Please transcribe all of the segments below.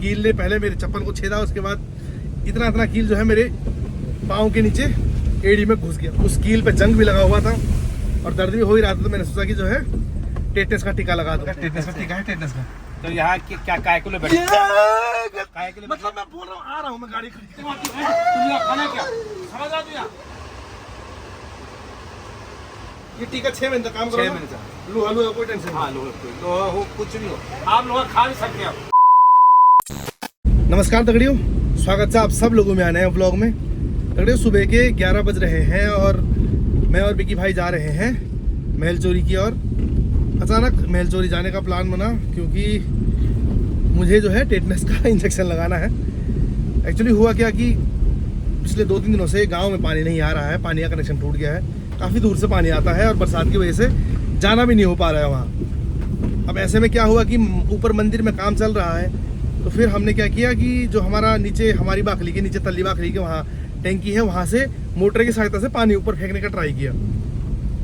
कील ने पहले मेरे चप्पल को छेदा, उसके बाद इतना कील जो है मेरे पाँव के नीचे एड़ी में घुस गया। उस कील पे जंग भी लगा हुआ था और दर्द भी हो ही रहा था, तो मैंने सोचा कि जो है टेटनस का टीका लगा दूं। टेटनस का टीका है, टेटनस का। तो यहाँ क्या काय को मतलब मैं बोल रहा हूँ, आ रहा हूँ मैं गाड़ी खड़ी। खाना क्या समझ आ तुझा? ये टीका 6 महीने तक काम करो। 6 महीने तक लोहा लोहा कोई टेंशन हाँ लोहा हो कुछ नहीं हो, आप लोग खा भी सकते हैं आप। नमस्कार तगड़ियों, स्वागत है आप सब लोगों में आने हैं व्लॉग में। तगड़ियों सुबह के 11 बज रहे हैं और मैं और विकी भाई जा रहे हैं महल चोरी की ओर। अचानक महल चोरी जाने का प्लान बना क्योंकि मुझे जो है टेटनस का इंजेक्शन लगाना है। एक्चुअली हुआ क्या कि पिछले 2-3 दिनों से गांव में पानी नहीं आ रहा है, पानी का कनेक्शन टूट गया है, काफ़ी दूर से पानी आता है और बरसात की वजह से जाना भी नहीं हो पा रहा है वहाँ। अब ऐसे में क्या हुआ कि ऊपर मंदिर में काम चल रहा है, तो फिर हमने क्या किया कि जो हमारा नीचे हमारी बाखली के नीचे तल्ली बाखली के वहाँ टैंकी है, वहाँ से मोटर की सहायता से पानी ऊपर फेंकने का ट्राई किया,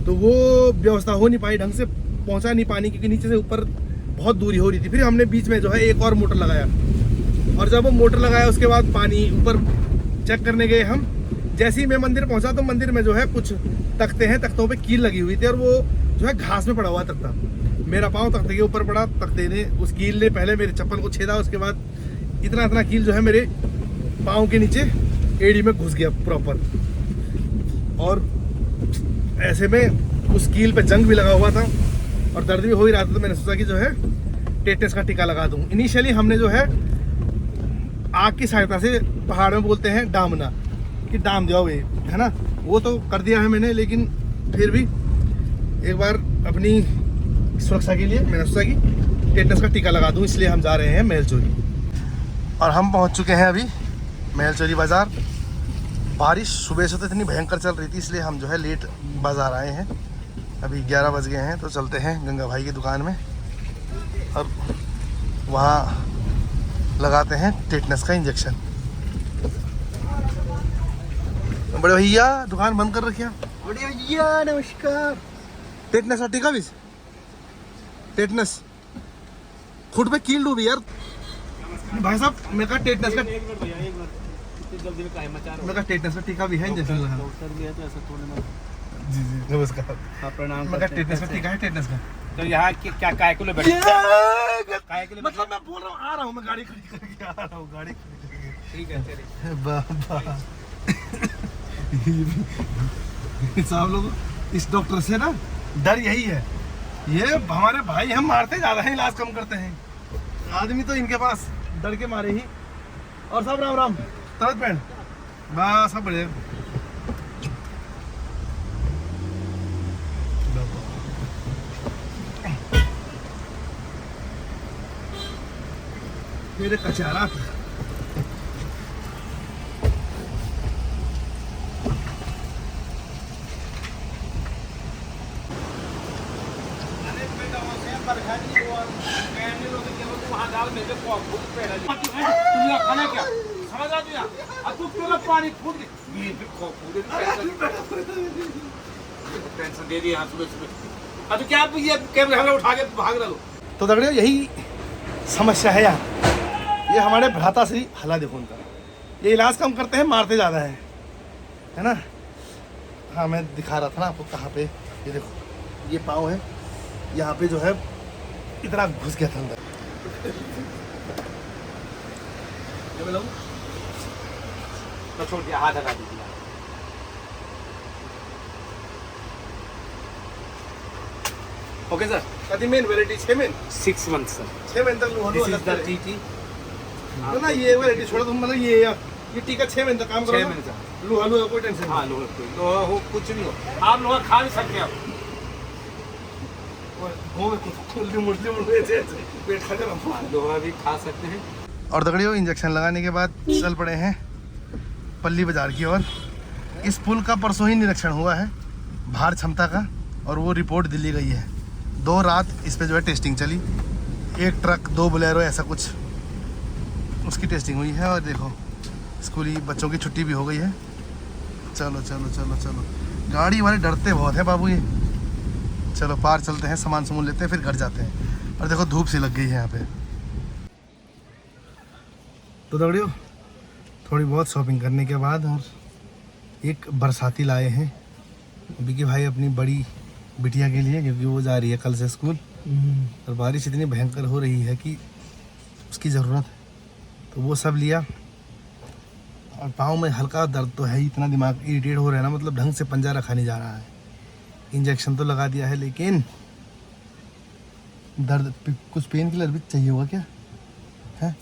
तो वो व्यवस्था हो नहीं पाई, ढंग से पहुँचा नहीं पानी, क्योंकि नीचे से ऊपर बहुत दूरी हो रही थी। फिर हमने बीच में जो है एक और मोटर लगाया और जब वो मोटर लगाया उसके बाद पानी ऊपर चेक करने गए हम। जैसे ही मैं मंदिर पहुंचा तो मंदिर में जो है कुछ तख्ते हैं, तख्तों पे कील लगी हुई थी और वो जो है घास में पड़ा हुआ तख्ता। मेरा पाँव तख्ते के ऊपर पड़ा, तख्ते ने उस कील ने पहले मेरे चप्पल को छेदा, उसके बाद इतना कील जो है मेरे पाँव के नीचे एड़ी में घुस गया प्रॉपर। और ऐसे में उस कील पे जंग भी लगा हुआ था और दर्द भी हो ही रहा था, तो मैंने सोचा कि जो है टेटनस का टीका लगा दूं। इनिशियली हमने जो है आग की सहायता से, पहाड़ में बोलते हैं डामना, कि डाम दिया ये है ना, वो तो कर दिया है मैंने, लेकिन फिर भी एक बार अपनी सुरक्षा के लिए मैंने सोचा कि टेटनस का टीका लगा दूं, इसलिए हम जा रहे हैं महल चोरी। और हम पहुंच चुके हैं अभी महल चोरी बाज़ार। बारिश सुबह से तो इतनी भयंकर चल रही थी, इसलिए हम जो है लेट बाज़ार आए हैं। अभी 11 बज गए हैं, तो चलते हैं गंगा भाई की दुकान में और वहाँ लगाते हैं टेटनस का इंजेक्शन। बड़े भैया दुकान बंद कर रखिया। बड़े भैया नमस्कार। टेटनस का टीका भी, टेटनस खुद पे कील डूबी यार भाई साहब। मैं कहा टेटनस का, जल्दी में काहे मचा रहे हो? मैं कहा टेटनस का टीका भी है, इंजेक्शन लगा। डॉक्टर भी है तो ऐसा थोड़ी ना। जी नमस्कार। हाँ प्रणाम। मैं कहा टेटनस का टीका है, टेटनस का। तो यहाँ क्या काय को ले बैठे? मतलब मैं बोल रहा हूँ, आ रहा हूँ मैं गाड़ी खड़ी करके, आ रहा हूँ गाड़ी खड़ी करके। ठीक है चलिए। बाबा साहब लोग, इस डॉक्टर से ना डर यही है, ये हमारे भाई हम मारते ज्यादा हैं, इलाज कम करते हैं। आदमी तो इनके पास डर के मारे ही। और सब राम राम तरत पैंट बस सब बढ़िया। मेरे कचारा खाना क्या समझ आ तुझा? अब तू क्यों पानी फूट टेंशन दे दी यहाँ सुबह सुबह। अब क्या ये कैमरा उठा के भाग रहा हो? तो दगड़ियों यही समस्या है यहाँ। ये हमारे भ्राता श्री हला देखो उनका, ये इलाज कम करते हैं, मारते ज़्यादा है ना। हाँ मैं दिखा रहा था ना आपको कहाँ पे, ये देखो ये पाँव है, यहाँ पे जो है इतना घुस गया था अंदर। तो छोड़ दिया, हाथ हटा दीजिए। Okay sir. कभी मेन वैरायटी 6 महीने 6 months सर। 6 महीने तक लोहा दिस इज लगता द है। टीटी। तो ना ये वैरायटी छोड़ो तुम, मतलब ये टीका 6 महीने तक काम 6 करो। महीने तक लोहा लोहा कोई टेंशन हाँ लोहा हो कुछ नहीं हो, आप लोग खा भी सकते हैं आप। लोहा भी खा सकते हैं। और दगड़ियों इंजेक्शन लगाने के बाद चल पड़े हैं पल्ली बाजार की ओर। इस पुल का परसों ही निरीक्षण हुआ है भार क्षमता का, और वो रिपोर्ट दिल्ली गई है। 2 रात इस पे जो है टेस्टिंग चली, 1 ट्रक 2 बोलेरो ऐसा कुछ उसकी टेस्टिंग हुई है। और देखो स्कूली बच्चों की छुट्टी भी हो गई है। चलो चलो चलो चलो, गाड़ी वाले डरते बहुत हैं बाबू ये। चलो पार चलते हैं, सामान लेते हैं, फिर घर जाते हैं। और देखो धूप सी लग गई है यहाँ पे। तो दौड़ियो थोड़ी बहुत शॉपिंग करने के बाद और एक बरसाती लाए हैं बिकी भाई अपनी बड़ी बिटिया के लिए, क्योंकि वो जा रही है कल से स्कूल और बारिश इतनी भयंकर हो रही है कि उसकी ज़रूरत है, तो वो सब लिया। और पाँव में हल्का दर्द तो है ही, इतना दिमाग इरिटेट हो रहा है ना, मतलब ढंग से पंजा रखा नहीं जा रहा है। इंजेक्शन तो लगा दिया है लेकिन दर्द, कुछ पेन किलर भी चाहिए होगा क्या है?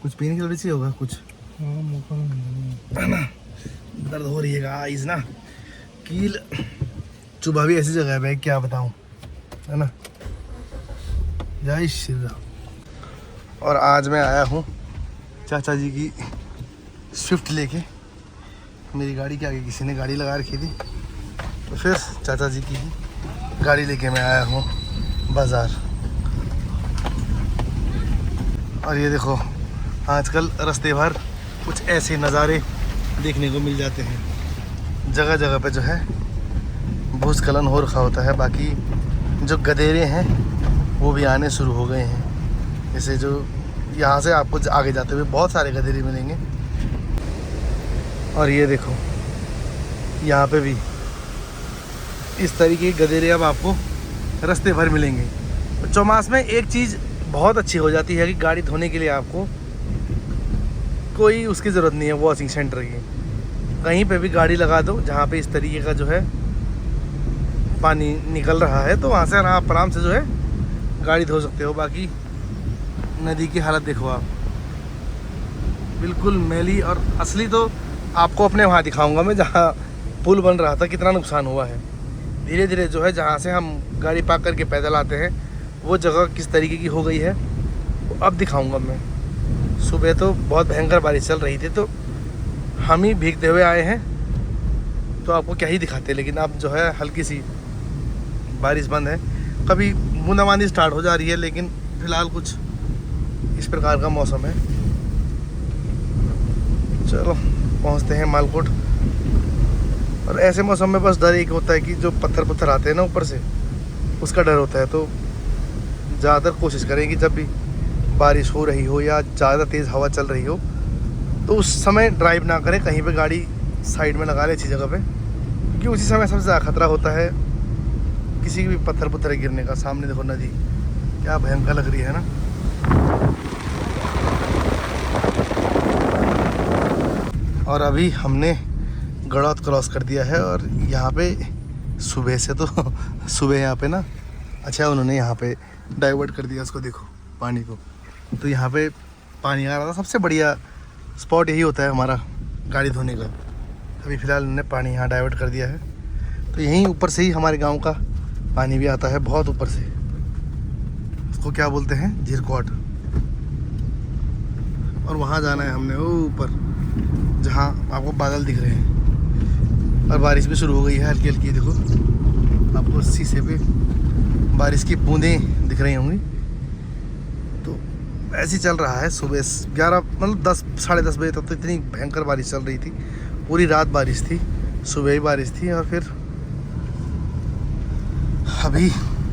कुछ पेन किलर भी चाहिए होगा कुछ, है ना? दर्द हो रही है गाइस ना, कील चुभा भी ऐसी जगह है क्या बताऊं, है ना। जय श्री राम। और आज मैं आया हूँ चाचा जी की स्विफ्ट लेके। मेरी गाड़ी के आगे किसी ने गाड़ी लगा रखी थी, तो फिर चाचा जी की गाड़ी लेके मैं आया हूँ बाज़ार। और ये देखो आजकल रास्ते भर कुछ ऐसे नज़ारे देखने को मिल जाते हैं। जगह जगह पे जो है भूस्खलन हो रखा होता है, बाकी जो गधेरे हैं वो भी आने शुरू हो गए हैं। जैसे जो यहाँ से आपको आगे जाते हुए बहुत सारे गधेरे मिलेंगे। और ये देखो यहाँ पे भी इस तरीके के गधेरे अब आपको रास्ते भर मिलेंगे। चौमास में एक चीज़ बहुत अच्छी हो जाती है कि गाड़ी धोने के लिए आपको कोई उसकी ज़रूरत नहीं है वॉशिंग सेंटर की। कहीं पे भी गाड़ी लगा दो जहाँ पे इस तरीके का जो है पानी निकल रहा है, तो वहाँ से आप आराम से जो है गाड़ी धो सकते हो। बाकी नदी की हालत देखो आप, बिल्कुल मैली। और असली तो आपको अपने वहाँ दिखाऊंगा मैं, जहाँ पुल बन रहा था कितना नुकसान हुआ है। धीरे धीरे जो है जहाँ से हम गाड़ी पार्क करके पैदल आते हैं वो जगह किस तरीके की हो गई है वो अब दिखाऊंगा मैं। सुबह तो बहुत भयंकर बारिश चल रही थी, तो हम ही भीगते हुए आए हैं, तो आपको क्या ही दिखाते। लेकिन अब जो है हल्की सी बारिश बंद है, कभी बूंदाबांदी स्टार्ट हो जा रही है, लेकिन फ़िलहाल कुछ इस प्रकार का मौसम है। चलो पहुंचते हैं मालकोट। और ऐसे मौसम में बस डर एक होता है कि जो पत्थर आते हैं ना ऊपर से, उसका डर होता है। तो ज़्यादातर कोशिश करें कि जब भी बारिश हो रही हो या ज़्यादा तेज़ हवा चल रही हो तो उस समय ड्राइव ना करें, कहीं पे गाड़ी साइड में लगा लें अच्छी जगह पे, क्योंकि उसी समय सबसे ज़्यादा खतरा होता है किसी भी पत्थर गिरने का। सामने देखो नदी क्या भयंकर लग रही है ना। और अभी हमने गड़ौत क्रॉस कर दिया है और यहाँ पे सुबह से तो सुबह यहाँ पे ना अच्छा उन्होंने यहाँ पे डाइवर्ट कर दिया उसको, देखो पानी को। तो यहाँ पे पानी आ रहा था, सबसे बढ़िया स्पॉट यही होता है हमारा गाड़ी धोने का। अभी फ़िलहाल उन्होंने पानी यहाँ डाइवर्ट कर दिया है, तो यहीं ऊपर से ही हमारे गांव का पानी भी आता है, बहुत ऊपर से। उसको क्या बोलते हैं, झिरकोट। और वहाँ जाना है हमने वो ऊपर जहाँ आपको बादल दिख रहे हैं। और बारिश भी शुरू हो गई है हल्की हल्की, देखो आपको शीशे पे बारिश की बूंदें दिख रही होंगी। तो ऐसे चल रहा है। सुबह 11 मतलब 10 साढ़े 10 बजे तक तो इतनी भयंकर बारिश चल रही थी, पूरी रात बारिश थी, सुबह ही बारिश थी। और फिर अभी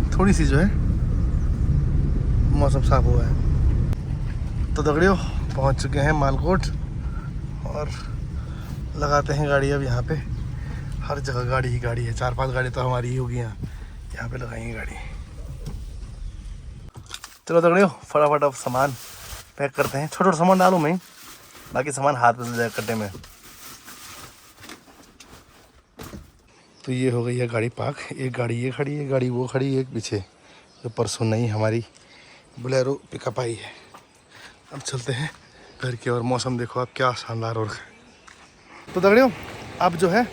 थोड़ी सी जो है मौसम साफ हुआ है। तो दगड़ियों पहुंच चुके हैं मालकोट और लगाते हैं गाड़ी अब यहाँ पे। हर जगह गाड़ी ही गाड़ी है, 4-5 गाड़ी तो हमारी ही होगी यहाँ पे लगाएंगे गाड़ी। चलो दगड़ियों फटाफट अब सामान पैक करते हैं। छोटा छोटा सामान डालूँ मैं, बाकी सामान हाथ में जाए कट्टे में। तो ये हो गई है गाड़ी पार्क। एक गाड़ी ये खड़ी है, गाड़ी वो खड़ी है, एक पीछे जो परसों नई हमारी बोलेरो पिकअप आई है। अब चलते हैं घर की ओर। मौसम देखो आप क्या शानदार हो रहा है। तो दगड़ियों अब जो है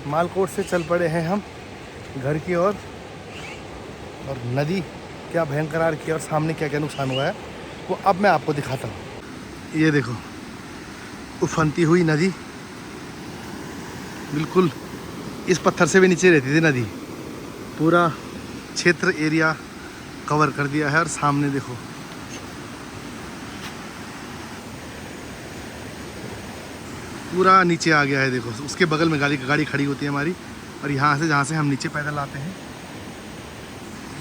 मालकोट से चल पड़े हैं हम घर की ओर। और नदी क्या भयंकर आ रखी है और सामने क्या क्या नुकसान हुआ है वो अब मैं आपको दिखाता हूँ। ये देखो उफनती हुई नदी, बिल्कुल इस पत्थर से भी नीचे रहती थी नदी। पूरा क्षेत्र एरिया कवर कर दिया है। और सामने देखो पूरा नीचे आ गया है, देखो उसके बगल में गाड़ी खड़ी होती है हमारी। और यहाँ से जहाँ से हम नीचे पैदल आते हैं,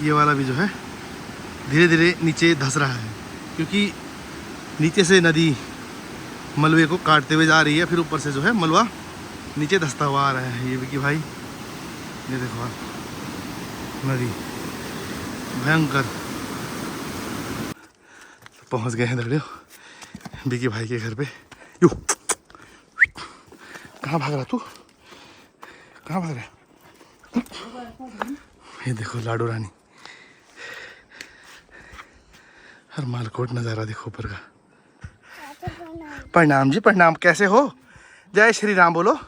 ये वाला भी जो है धीरे धीरे नीचे धंस रहा है, क्योंकि नीचे से नदी मलबे को काटते हुए जा रही है, फिर ऊपर से जो है मलबा नीचे धंसता हुआ आ रहा है। ये विकी भाई, ये देखो आप, नदी भयंकर। पहुंच गए हैं दगड़ियों विकी भाई के घर पे। यू कहाँ भाग रहा तू, कहाँ भाग रहा है? ये देखो लाडो रानी और मालकोट नज़ारा देखो ऊपर का। प्रणाम जी प्रणाम, कैसे हो? जय श्री राम बोलो।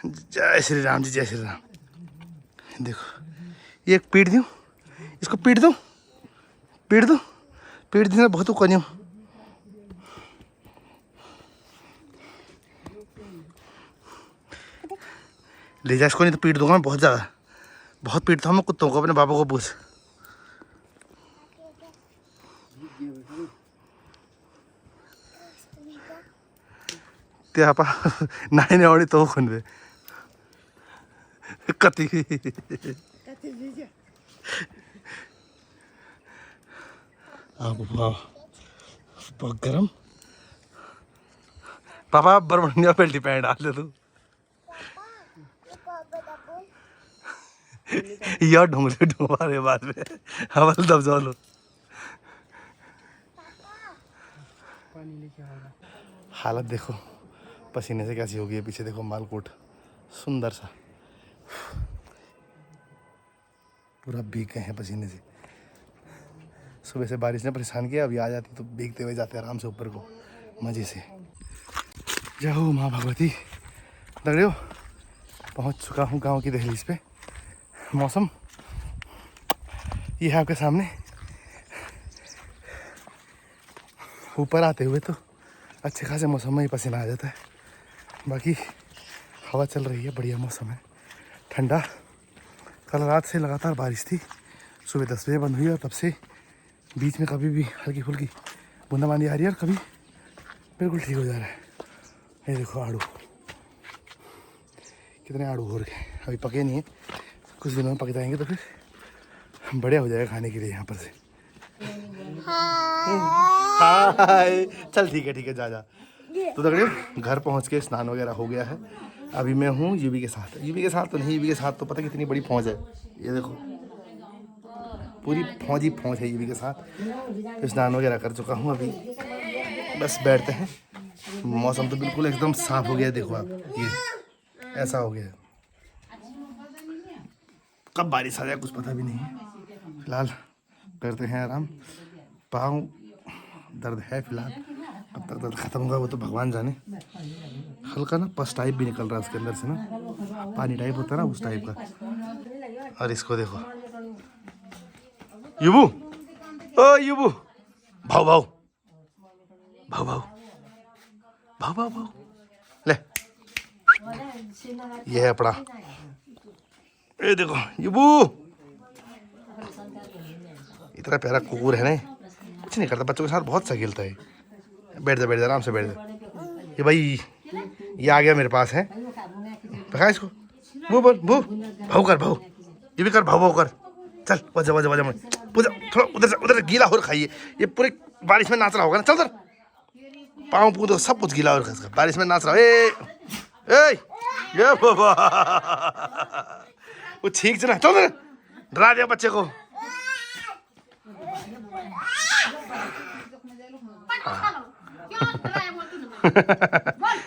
जय श्री राम जी, जय श्री राम। देखो ये एक पीट दूँ, इसको पीट दूँ, पीट दूँ, पीट देना बहुत कन्यू। ले जा इसको, नहीं तो पीट दूंगा मैं बहुत ज़्यादा, बहुत पीटता हूँ मैं कुत्तों को। अपने बाबा को पूछ। त्यापा नहीं आवड़ी तो खुन दे कति बहुत गरम। पापा बरबड़िया पेल्टी पैंट डाल ले तू। यार ढूंढे ढूंढे बाद में हवल दब जाओ लो। हालत देखो पसीने से कैसी होगी। पीछे देखो मालकोट सुंदर सा, पूरा भीग गए हैं पसीने से। सुबह से बारिश ने परेशान किया, अभी आ जाती तो भीगते हुए जाते आराम से ऊपर को मज़े से। जय हो माँ भगवती। दगड़ियों पहुँच चुका हूँ गांव की दहलीज पे। मौसम ये है आपके सामने। ऊपर आते हुए तो अच्छे खासे मौसम में ही पसीना आ जाता है। बाकी हवा चल रही है, बढ़िया मौसम है, ठंडा। कल रात से लगातार बारिश थी, सुबह 10 बजे बंद हुई और तब से बीच में कभी भी हल्की फुल्की बूंदाबांदी आ रही है और कभी बिल्कुल ठीक हो जा रहा है। ये देखो आड़ू, कितने आड़ू हो रखे हैं, अभी पके नहीं है, कुछ दिनों में पक जाएंगे तो फिर बढ़िया हो जाएगा खाने के लिए यहाँ पर से। हाय चल ठीक है जा जा। तो दगड़ियों घर पहुँच के स्नान वगैरह हो गया है। अभी मैं हूँ यूवी के साथ। यूवी के साथ तो नहीं, यूवी के साथ तो पता कितनी बड़ी फौज है। ये देखो पूरी फौजी फौज है यूवी के साथ। तो स्नान वगैरह कर चुका हूँ, अभी बस बैठते हैं। मौसम तो बिल्कुल एकदम साफ हो गया। देखो आप, ये ऐसा हो गया, कब बारिश आ जाए कुछ पता भी नहीं है। फिलहाल करते हैं आराम। पाँव दर्द है फिलहाल, कब तक दर्द खत्म होगा वो तो भगवान जाने। हल्का ना पस टाइप भी निकल रहा है उसके अंदर से ना, पानी टाइप होता है ना उस टाइप का। और इसको देखो युबू, ओ युबू, भाव भाव भाव भाव भाव भाव भाव ले। ये है अपना, ये देखो युबू, इतना प्यारा कुकुर है ना, कुछ नहीं करता, बच्चों के साथ बहुत सा खेलता है। बैठ जा आराम से बैठ जा। ये भाई ये आ गया मेरे पास है, पका इसको। भू बोल भू, भाव कर भाव, ये भी कर भाव भाव कर। चल वजह वजह वजह थोड़ा उधर गीला हो रखा है। ये पूरे बारिश में नाच रहा होगा ना। चल उधर पाँव पूँव सब कुछ गीला हो रखा है, बारिश में नाच रहा है। ये बाबा वो ठीक चला, चल उधर डरा दिया बच्चे को।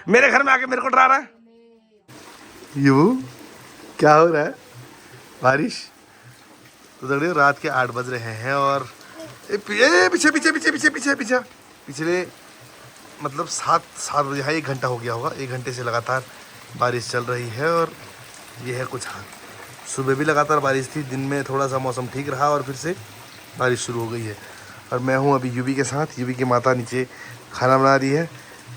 मेरे घर में आके मेरे को डरा रहा है। यू क्या हो रहा है? बारिश। तो दगड़ियों रात के 8 बज रहे हैं और पीछे पिछले मतलब 7 बजे, हाँ 1 घंटा हो गया होगा। 1 घंटे से लगातार बारिश चल रही है और ये है कुछ हाल। सुबह भी लगातार बारिश थी, दिन में थोड़ा सा मौसम ठीक रहा और फिर से बारिश शुरू हो गई है। और मैं हूँ अभी यूवी के साथ। यूवी की माता नीचे खाना बना रही है,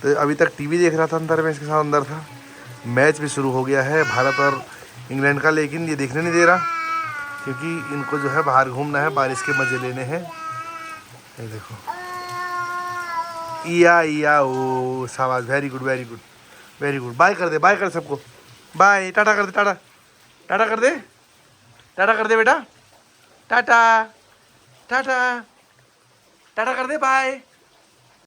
तो अभी तक टीवी देख रहा था अंदर में, इसके साथ अंदर था। मैच भी शुरू हो गया है भारत और इंग्लैंड का, लेकिन ये देखने नहीं दे रहा क्योंकि इनको जो है बाहर घूमना है, बारिश के मज़े लेने हैं। ये देखो या ओ शाबाश, very good very good very good. Bye कर दे, बाय कर सबको, बाय, टाटा कर दे, टाटा टाटा कर दे, टाटा कर दे बेटा, टाटा टाटा टाटा कर दे, बाय।